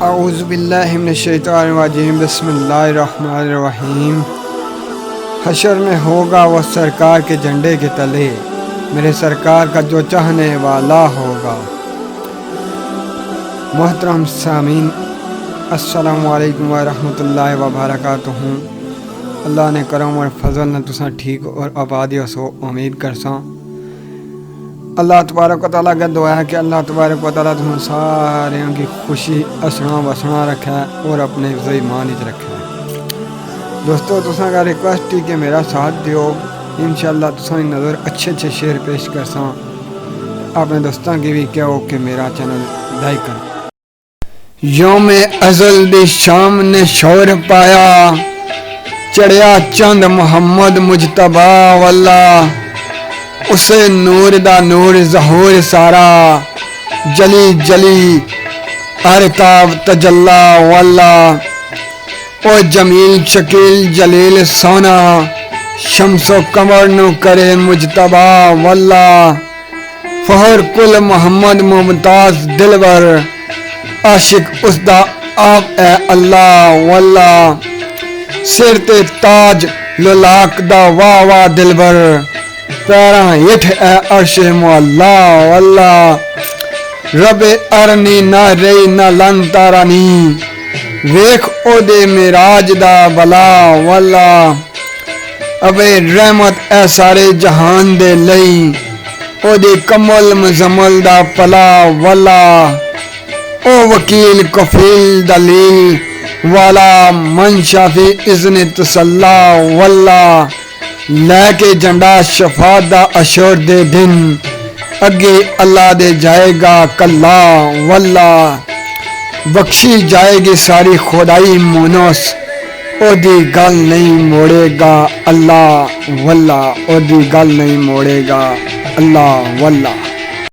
اعوذ باللہ من الشیطان الرجیم بسم اللہ الرحمن الرحیم۔ حشر میں ہوگا وہ سرکار کے جھنڈے کے تلے، میرے سرکار کا جو چاہنے والا ہوگا۔ محترم سامعین، السلام علیکم ورحمۃ اللہ وبرکاتہ۔ اللہ نے کرم اور فضل نہ تساں ٹھیک اور آبادی سو امید کرساں۔ اللہ تبارک و تعالیٰ کا دعا ہے کہ اللہ تبارک و تعالیٰ تم سارے کی خوشی اسنا وسنا رکھے اور اپنے حفظ ایمان وچ رکھے۔ دوستو تساں کا ریکویسٹ ہے کہ میرا ساتھ دیو، انشاءاللہ تساں دی نظر اچھے شعر پیش کرساں۔ اپنے دوستاں کی بھی کہو کہ میرا چینل لائک کریں۔ یوم ازل دی شام نے شور پایا، چڑھیا چند محمد مجتبی واللہ، اسے نور دا نور ظہور سارا، جلی جلی ارتاب تجلا واللہ، او جمیل شکیل جلیل سونا، شمس و قمر نو کرے مجتبی واللہ، فہر کل محمد ممتاز دلبر، عاشق اس دا آپ اے اللہ واللہ، سر تے تاج لولاک دا واہ واہ دلبر، پیراں ہٹھ اے عرش مولا واللہ، رب ارنی نہ رئی نہ لن تارانی، ویکھ او دے معراج دا بلا واللہ، ابے رحمت اے سارے جہان دے لئی، او دے کمل مزمل دا پلا واللہ، او وکیل کفیل دلیل والا، من شافی اذن تسلا واللہ، لے کے جھنڈا شفاعت دا اشور دے دن، اگے اللہ دے جائے گا کلا واللہ، بخشی جائے گی ساری خدائی مونس، او دی گل نہیں موڑے گا اللہ واللہ، او دی گل نہیں موڑے گا اللہ واللہ۔